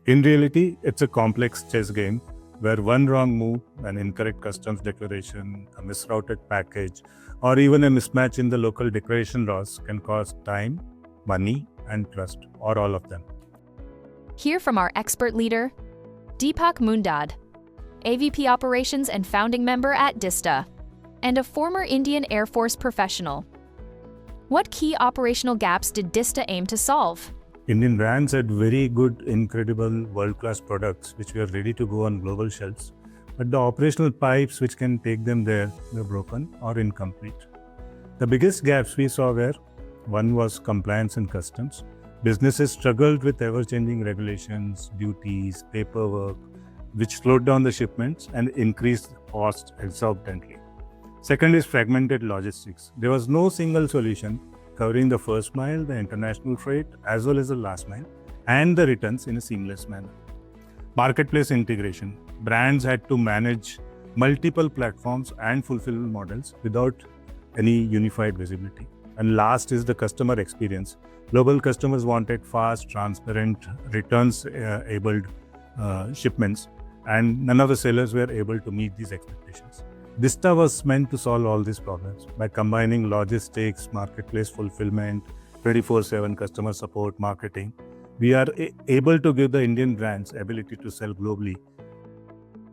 In reality, it's a complex chess game where one wrong move, an incorrect customs declaration, a misrouted package, or even a mismatch in the local declaration laws can cost time, money, and trust, or all of them. Hear from our expert leader, Deepak Mundade, AVP Operations and founding member at Dista, and a former Indian Air Force professional. What key operational gaps did Dista aim to solve? Indian brands had very good, incredible, world-class products which were ready to go on global shelves, but the operational pipes which can take them there were broken or incomplete. The biggest gaps we saw were, one was compliance and customs. Businesses struggled with ever-changing regulations, duties, paperwork, which slowed down the shipments and increased costs exorbitantly. Second is fragmented logistics. There was no single solution covering the first mile, the international freight, as well as the last mile, and the returns in a seamless manner. Marketplace integration. Brands had to manage multiple platforms and fulfillment models without any unified visibility. And last is the customer experience. Global customers wanted fast, transparent, returns-enabled shipments, and none of the sellers were able to meet these expectations. Dista was meant to solve all these problems by combining logistics, marketplace fulfillment, 24/7 customer support, marketing. We are able to give the Indian brands ability to sell globally.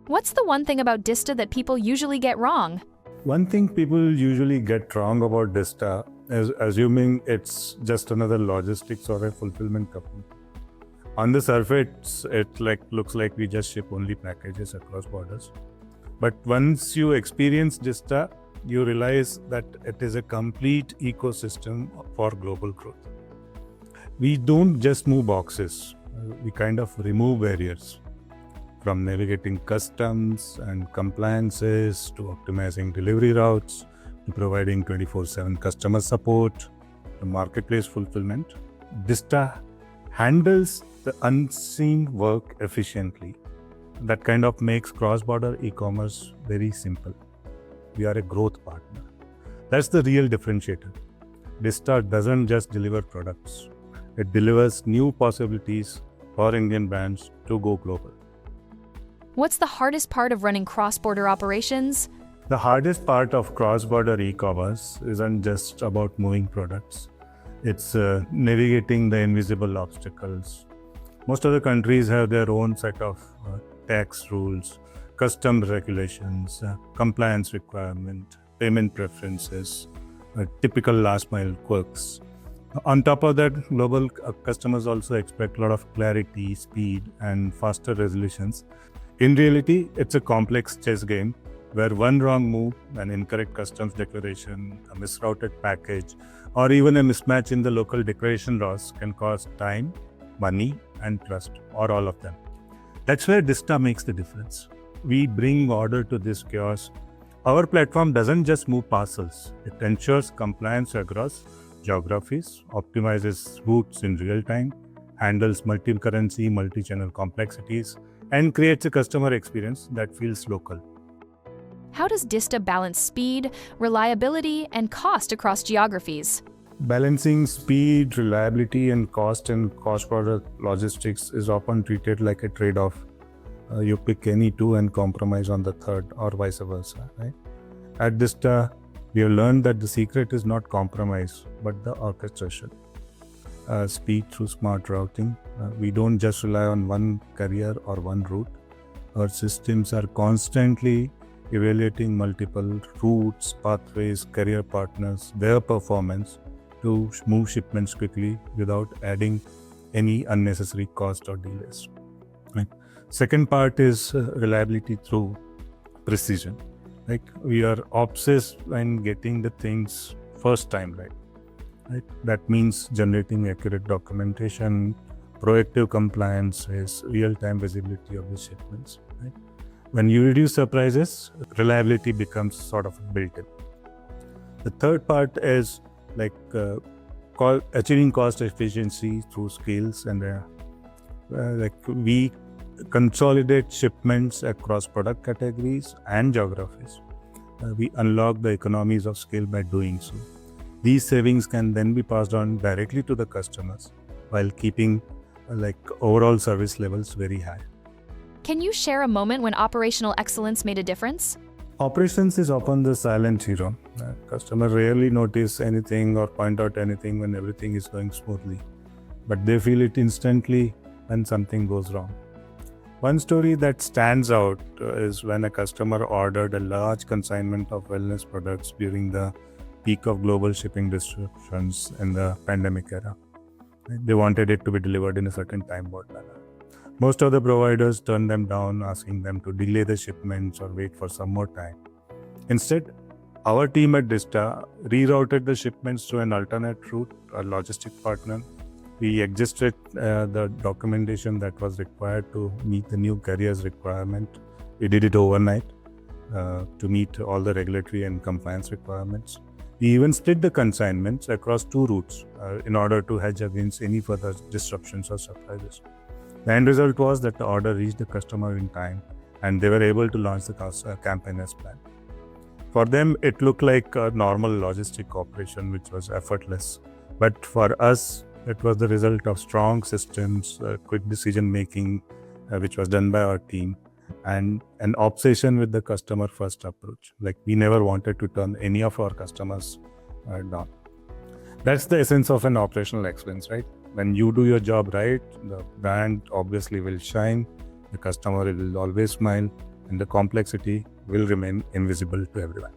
What's the one thing about Dista that people usually get wrong? One thing people usually get wrong about Dista is assuming it's just another logistics or a fulfillment company. On the surface, it looks like we just ship only packages across borders. But once you experience Dista, you realize that it is a complete ecosystem for global growth. We don't just move boxes, we kind of remove barriers. From navigating customs and compliances to optimizing delivery routes to providing 24/7 customer support to marketplace fulfillment, Dista handles the unseen work efficiently. That kind of makes cross-border e-commerce very simple. We are a growth partner. That's the real differentiator. Dista doesn't just deliver products. It delivers new possibilities for Indian brands to go global. What's the hardest part of running cross-border operations? The hardest part of cross-border e-commerce isn't just about moving products. It's navigating the invisible obstacles. Most other countries have their own set of tax rules, customs regulations, compliance requirement, payment preferences, typical last mile quirks. On top of that, global customers also expect a lot of clarity, speed, and faster resolutions. In reality, it's a complex chess game where one wrong move, an incorrect customs declaration, a misrouted package, or even a mismatch in the local declaration laws can cost time, money, and trust, or all of them. That's where Dista makes the difference. We bring order to this chaos. Our platform doesn't just move parcels. It ensures compliance across geographies, optimizes routes in real time, handles multi-currency, multi-channel complexities, and creates a customer experience that feels local. How does Dista balance speed, reliability, and cost across geographies? Balancing speed, reliability, and cost in cross-border logistics is often treated like a trade-off. You pick any two and compromise on the third, or vice versa. Right? At Dista, we have learned that the secret is not compromise, but the orchestration. Speed through smart routing. We don't just rely on one carrier or one route. Our systems are constantly evaluating multiple routes, pathways, carrier partners, their performance to move shipments quickly without adding any unnecessary cost or delays. Right. Second part is reliability through precision. We are obsessed in getting the things first time right. That means generating accurate documentation, proactive compliances, real-time visibility of the shipments. Right? When you reduce surprises, reliability becomes sort of built-in. The third part is achieving cost efficiency through scales, and we consolidate shipments across product categories and geographies. We unlock the economies of scale by doing so. These savings can then be passed on directly to the customers while keeping like overall service levels very high. Can you share a moment when operational excellence made a difference? Operations is often the silent hero. Customer rarely notice anything or point out anything when everything is going smoothly, but they feel it instantly when something goes wrong. One story that stands out is when a customer ordered a large consignment of wellness products during the peak of global shipping disruptions in the pandemic era. They wanted it to be delivered in a certain time-bound manner. Most of the providers turned them down, asking them to delay the shipments or wait for some more time. Instead, our team at Dista rerouted the shipments to an alternate route, a logistic partner. We adjusted the documentation that was required to meet the new carrier's requirement. We did it overnight to meet all the regulatory and compliance requirements. We even split the consignments across 2 routes in order to hedge against any further disruptions or surprises. The end result was that the order reached the customer in time and they were able to launch the campaign as planned. For them, it looked like a normal logistic operation which was effortless. But for us, it was the result of strong systems, quick decision making, which was done by our team, and an obsession with the customer first approach. Like we never wanted to turn any of our customers down. That's the essence of an operational excellence, right? When you do your job right, the brand obviously will shine, the customer will always smile, and the complexity will remain invisible to everyone.